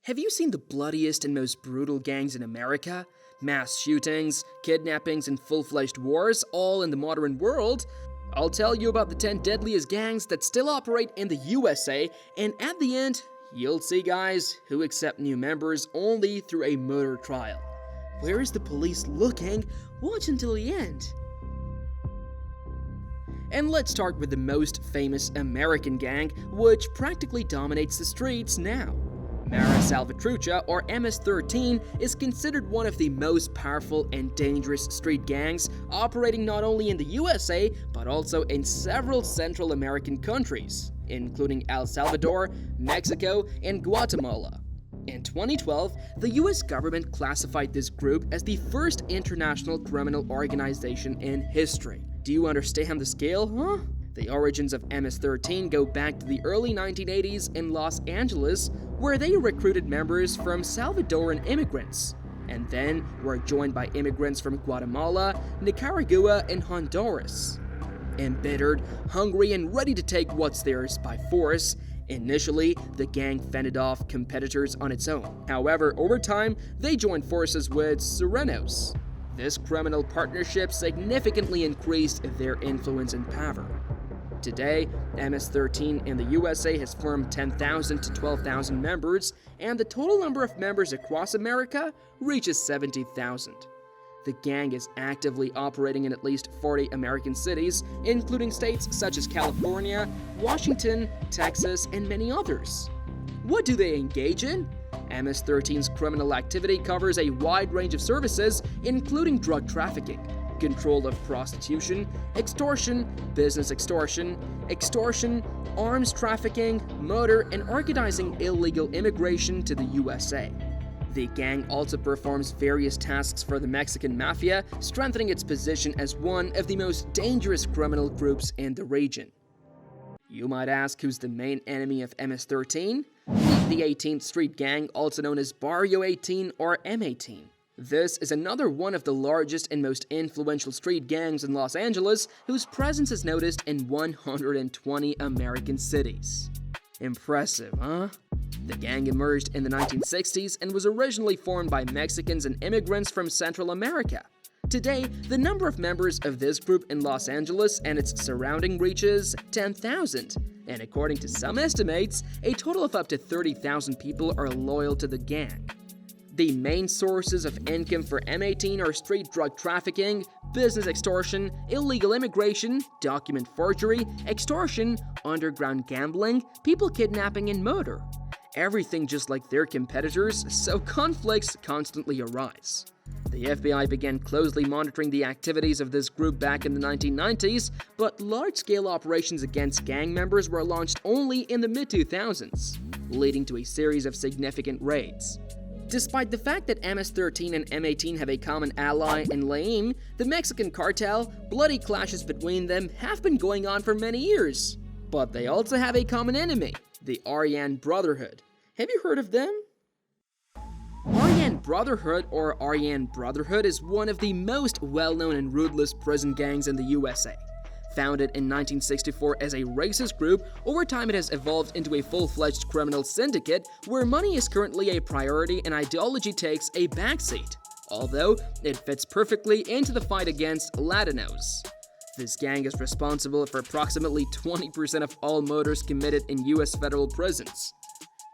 Have you seen the bloodiest and most brutal gangs in America? Mass shootings, kidnappings, and full-fledged wars, all in the modern world? I'll tell you about the 10 deadliest gangs that still operate in the USA, and at the end, you'll see guys who accept new members only through a murder trial. Where is the police looking? Watch until the end. And let's start with the most famous American gang, which practically dominates the streets now. Salvatrucha, or MS-13, is considered one of the most powerful and dangerous street gangs, operating not only in the USA, but also in several Central American countries, including El Salvador, Mexico, and Guatemala. In 2012, the US government classified this group as the first international criminal organization in history. Do you understand the scale, huh? The origins of MS-13 go back to the early 1980s in Los Angeles, where they recruited members from Salvadoran immigrants, and then were joined by immigrants from Guatemala, Nicaragua, and Honduras. Embittered, hungry, and ready to take what's theirs by force, initially, the gang fended off competitors on its own. However, over time, they joined forces with Serenos. This criminal partnership significantly increased their influence and power. Today, MS-13 in the USA has formed 10,000 to 12,000 members, and the total number of members across America reaches 70,000. The gang is actively operating in at least 40 American cities, including states such as California, Washington, Texas, and many others. What do they engage in? MS-13's criminal activity covers a wide range of services, including drug trafficking, control of prostitution, extortion, business extortion, arms trafficking, murder, and organizing illegal immigration to the USA. The gang also performs various tasks for the Mexican mafia, strengthening its position as one of the most dangerous criminal groups in the region. You might ask, who's the main enemy of MS-13? The 18th Street Gang, also known as Barrio 18 or M18. This is another one of the largest and most influential street gangs in Los Angeles, whose presence is noticed in 120 American cities. Impressive, huh? The gang emerged in the 1960s and was originally formed by Mexicans and immigrants from Central America. Today, the number of members of this group in Los Angeles and its surrounding reaches 10,000, and according to some estimates, a total of up to 30,000 people are loyal to the gang. The main sources of income for M18 are street drug trafficking, business extortion, illegal immigration, document forgery, extortion, underground gambling, people kidnapping, and murder. Everything just like their competitors, so conflicts constantly arise. The FBI began closely monitoring the activities of this group back in the 1990s, but large-scale operations against gang members were launched only in the mid-2000s, leading to a series of significant raids. Despite the fact that MS-13 and M18 have a common ally in Laim, the Mexican cartel, bloody clashes between them have been going on for many years. But they also have a common enemy, the Aryan Brotherhood. Have you heard of them? Aryan Brotherhood, or Aryan Brotherhood, is one of the most well-known and ruthless prison gangs in the USA. Founded in 1964 as a racist group, over time it has evolved into a full-fledged criminal syndicate where money is currently a priority and ideology takes a backseat, although it fits perfectly into the fight against Latinos. This gang is responsible for approximately 20% of all murders committed in US federal prisons.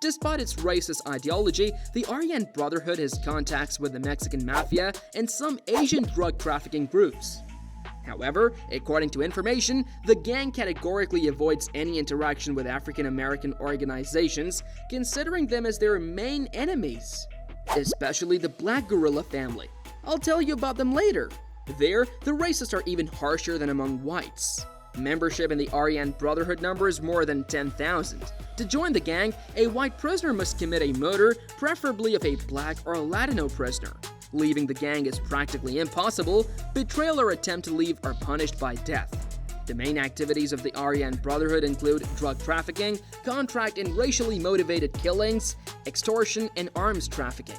Despite its racist ideology, the Aryan Brotherhood has contacts with the Mexican mafia and some Asian drug trafficking groups. However, according to information, the gang categorically avoids any interaction with African American organizations, considering them as their main enemies, especially the Black Guerrilla family. I'll tell you about them later. There, the racists are even harsher than among whites. Membership in the Aryan Brotherhood numbers more than 10,000. To join the gang, a white prisoner must commit a murder, preferably of a Black or Latino prisoner. Leaving the gang is practically impossible. Betrayal or attempt to leave are punished by death. The main activities of the Aryan Brotherhood include drug trafficking, contract and racially motivated killings, extortion, and arms trafficking.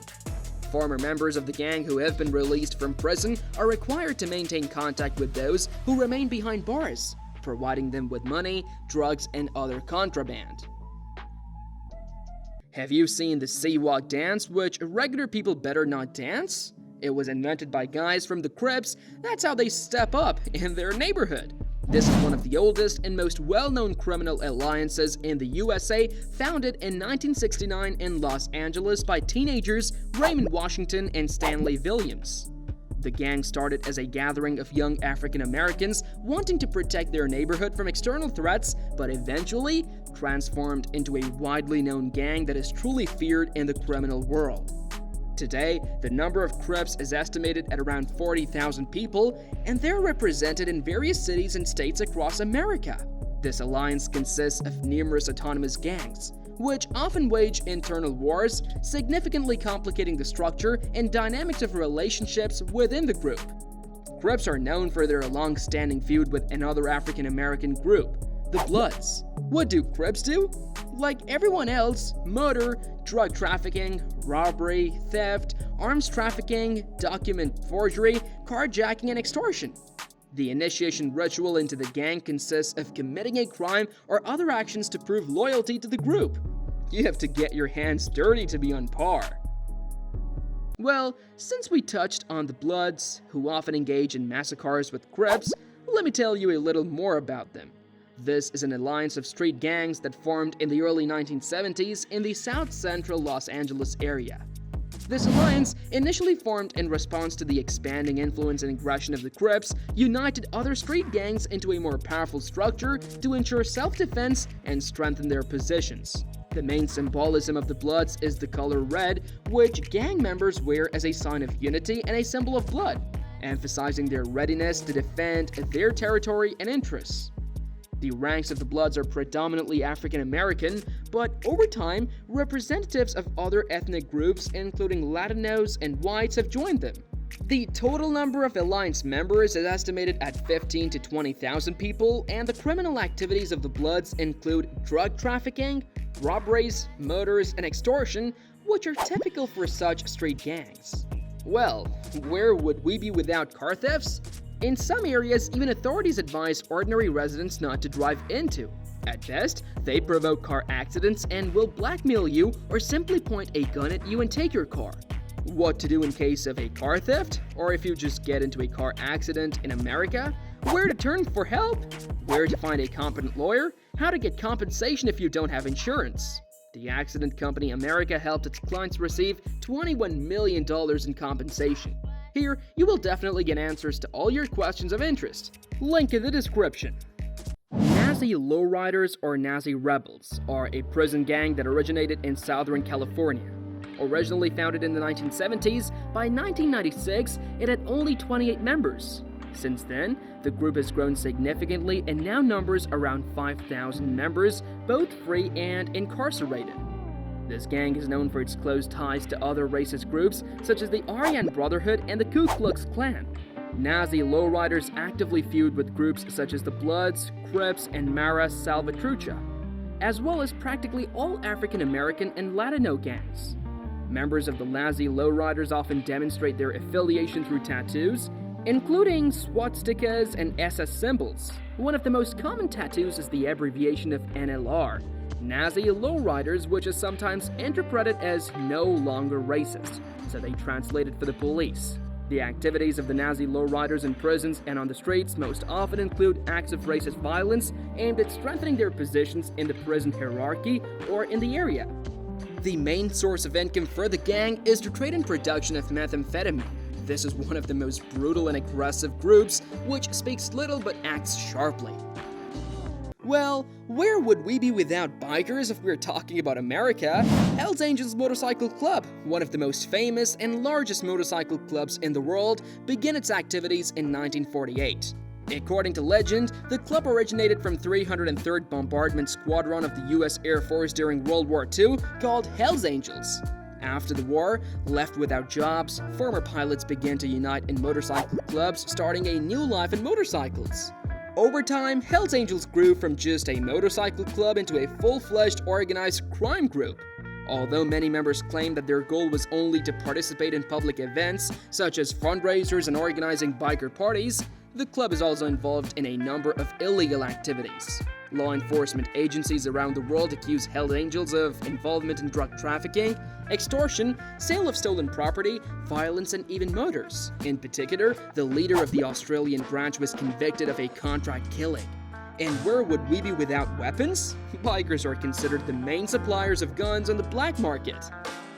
Former members of the gang who have been released from prison are required to maintain contact with those who remain behind bars, providing them with money, drugs, and other contraband. Have you seen the sea walk dance, which regular people better not dance? It was invented by guys from the Crips. That's how they step up in their neighborhood. This is one of the oldest and most well-known criminal alliances in the USA, founded in 1969 in Los Angeles by teenagers Raymond Washington and Stanley Williams. The gang started as a gathering of young African Americans wanting to protect their neighborhood from external threats, but eventually transformed into a widely known gang that is truly feared in the criminal world. Today, the number of Crips is estimated at around 40,000 people, and they're represented in various cities and states across America. This alliance consists of numerous autonomous gangs, which often wage internal wars, significantly complicating the structure and dynamics of relationships within the group. Crips are known for their long-standing feud with another African American group, the Bloods. What do Crips do? Like everyone else, murder, drug trafficking, robbery, theft, arms trafficking, document forgery, carjacking, and extortion. The initiation ritual into the gang consists of committing a crime or other actions to prove loyalty to the group. You have to get your hands dirty to be on par. Well, since we touched on the Bloods, who often engage in massacres with Crips, let me tell you a little more about them. This is an alliance of street gangs that formed in the early 1970s in the south-central Los Angeles area. This alliance, initially formed in response to the expanding influence and aggression of the Crips, united other street gangs into a more powerful structure to ensure self-defense and strengthen their positions. The main symbolism of the Bloods is the color red, which gang members wear as a sign of unity and a symbol of blood, emphasizing their readiness to defend their territory and interests. The ranks of the Bloods are predominantly African American, but over time, representatives of other ethnic groups, including Latinos and whites, have joined them. The total number of Alliance members is estimated at 15 to 20,000 people, and the criminal activities of the Bloods include drug trafficking, robberies, murders, and extortion, which are typical for such street gangs. Well, where would we be without car thefts? In some areas, even authorities advise ordinary residents not to drive into. At best, they provoke car accidents and will blackmail you or simply point a gun at you and take your car. What to do in case of a car theft, or if you just get into a car accident in America, where to turn for help, where to find a competent lawyer, how to get compensation if you don't have insurance. The accident company America helped its clients receive $21 million in compensation. Here, you will definitely get answers to all your questions of interest. Link in the description. Nazi Lowriders or Nazi Rebels are a prison gang that originated in Southern California. Originally founded in the 1970s, by 1996 it had only 28 members. Since then, the group has grown significantly and now numbers around 5,000 members, both free and incarcerated. This gang is known for its close ties to other racist groups such as the Aryan Brotherhood and the Ku Klux Klan. Nazi Lowriders actively feud with groups such as the Bloods, Crips, and Mara Salvatrucha, as well as practically all African American and Latino gangs. Members of the Nazi Lowriders often demonstrate their affiliation through tattoos, including swastikas and SS symbols. One of the most common tattoos is the abbreviation of NLR, Nazi Lowriders, which is sometimes interpreted as no longer racist, so they translate it for the police. The activities of the Nazi Lowriders in prisons and on the streets most often include acts of racist violence aimed at strengthening their positions in the prison hierarchy or in the area. The main source of income for the gang is the trade and production of methamphetamine. This is one of the most brutal and aggressive groups, which speaks little but acts sharply. Well, where would we be without bikers if we're talking about America? Hells Angels Motorcycle Club, one of the most famous and largest motorcycle clubs in the world, began its activities in 1948. According to legend, the club originated from 303rd Bombardment Squadron of the US Air Force during World War II, called Hells Angels. After the war, left without jobs, former pilots began to unite in motorcycle clubs, starting a new life in motorcycles. Over time, Hells Angels grew from just a motorcycle club into a full-fledged organized crime group. Although many members claim that their goal was only to participate in public events, such as fundraisers and organizing biker parties, the club is also involved in a number of illegal activities. Law enforcement agencies around the world accuse Hells Angels of involvement in drug trafficking, extortion, sale of stolen property, violence, and even murders. In particular, the leader of the Australian branch was convicted of a contract killing. And where would we be without weapons? Bikers are considered the main suppliers of guns on the black market.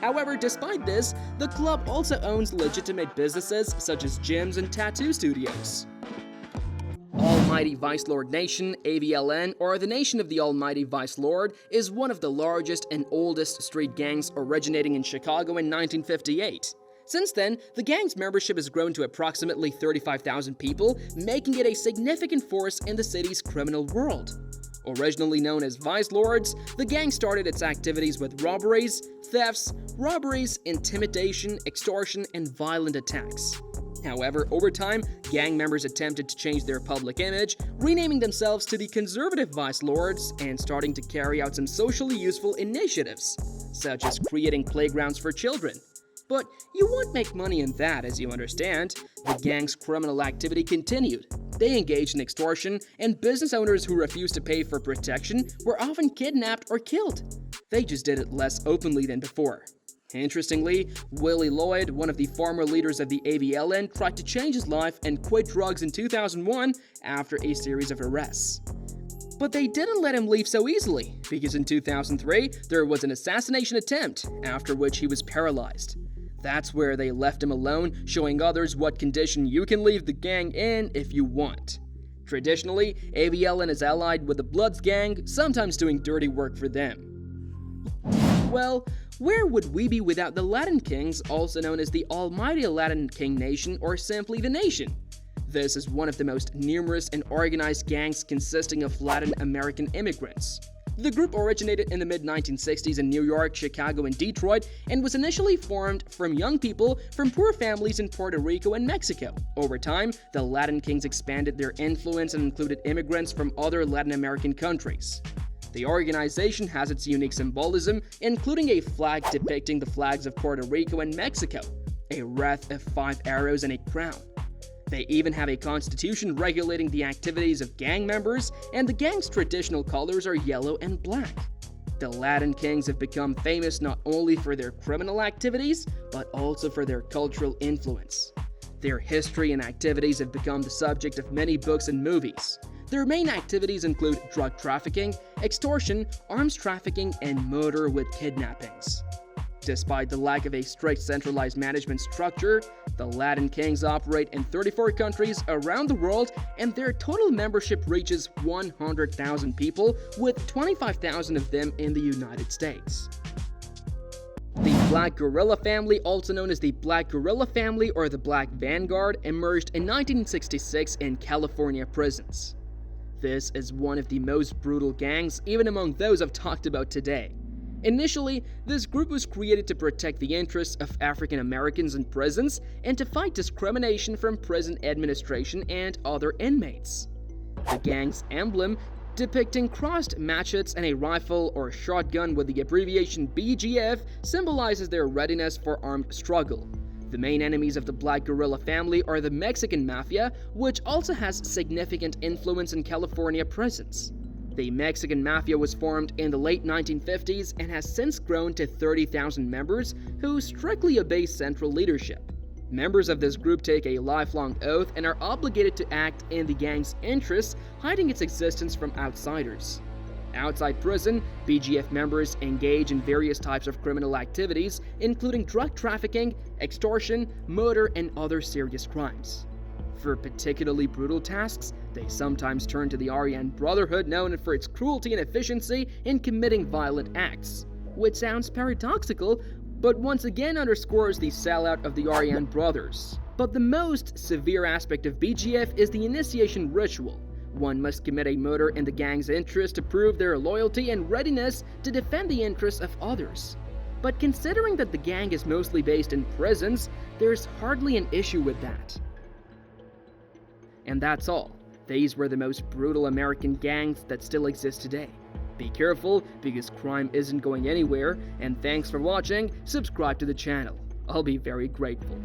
However, despite this, the club also owns legitimate businesses such as gyms and tattoo studios. Almighty Vice Lord Nation, AVLN, or the Nation of the Almighty Vice Lord, is one of the largest and oldest street gangs originating in Chicago in 1958. Since then, the gang's membership has grown to approximately 35,000 people, making it a significant force in the city's criminal world. Originally known as Vice Lords, the gang started its activities with robberies, thefts, intimidation, extortion, and violent attacks. However, over time, gang members attempted to change their public image, renaming themselves to the Conservative Vice Lords and starting to carry out some socially useful initiatives, such as creating playgrounds for children. But you won't make money in that, as you understand. The gang's criminal activity continued. They engaged in extortion, and business owners who refused to pay for protection were often kidnapped or killed. They just did it less openly than before. Interestingly, Willie Lloyd, one of the former leaders of the AVLN, tried to change his life and quit drugs in 2001 after a series of arrests. But they didn't let him leave so easily, because in 2003, there was an assassination attempt, after which he was paralyzed. That's where they left him alone, showing others what condition you can leave the gang in if you want. Traditionally, AVLN is allied with the Bloods gang, sometimes doing dirty work for them. Well, where would we be without the Latin Kings, also known as the Almighty Latin King Nation, or simply the Nation? This is one of the most numerous and organized gangs consisting of Latin American immigrants. The group originated in the mid-1960s in New York, Chicago, and Detroit, and was initially formed from young people from poor families in Puerto Rico and Mexico. Over time, the Latin Kings expanded their influence and included immigrants from other Latin American countries. The organization has its unique symbolism, including a flag depicting the flags of Puerto Rico and Mexico, a wreath of 5 arrows, and a crown. They even have a constitution regulating the activities of gang members, and the gang's traditional colors are yellow and black. The Latin Kings have become famous not only for their criminal activities, but also for their cultural influence. Their history and activities have become the subject of many books and movies. Their main activities include drug trafficking, extortion, arms trafficking, and murder with kidnappings. Despite the lack of a strict centralized management structure, the Latin Kings operate in 34 countries around the world, and their total membership reaches 100,000 people, with 25,000 of them in the United States. The Black Guerrilla family, also known as the Black Guerrilla family or the Black Vanguard, emerged in 1966 in California prisons. This is one of the most brutal gangs, even among those I've talked about today. Initially, this group was created to protect the interests of African Americans in prisons and to fight discrimination from prison administration and other inmates. The gang's emblem, depicting crossed machetes and a rifle or shotgun with the abbreviation BGF, symbolizes their readiness for armed struggle. The main enemies of the Black Guerrilla family are the Mexican Mafia, which also has significant influence in California prisons. The Mexican Mafia was formed in the late 1950s and has since grown to 30,000 members who strictly obey central leadership. Members of this group take a lifelong oath and are obligated to act in the gang's interests, hiding its existence from outsiders. Outside prison, BGF members engage in various types of criminal activities, including drug trafficking, extortion, murder, and other serious crimes. For particularly brutal tasks, they sometimes turn to the Aryan Brotherhood, known for its cruelty and efficiency in committing violent acts. Which sounds paradoxical, but once again underscores the sellout of the Aryan Brothers. But the most severe aspect of BGF is the initiation ritual. One must commit a murder in the gang's interest to prove their loyalty and readiness to defend the interests of others. But considering that the gang is mostly based in prisons, there's hardly an issue with that. And that's all. These were the most brutal American gangs that still exist today. Be careful, because crime isn't going anywhere, and thanks for watching. Subscribe to the channel. I'll be very grateful.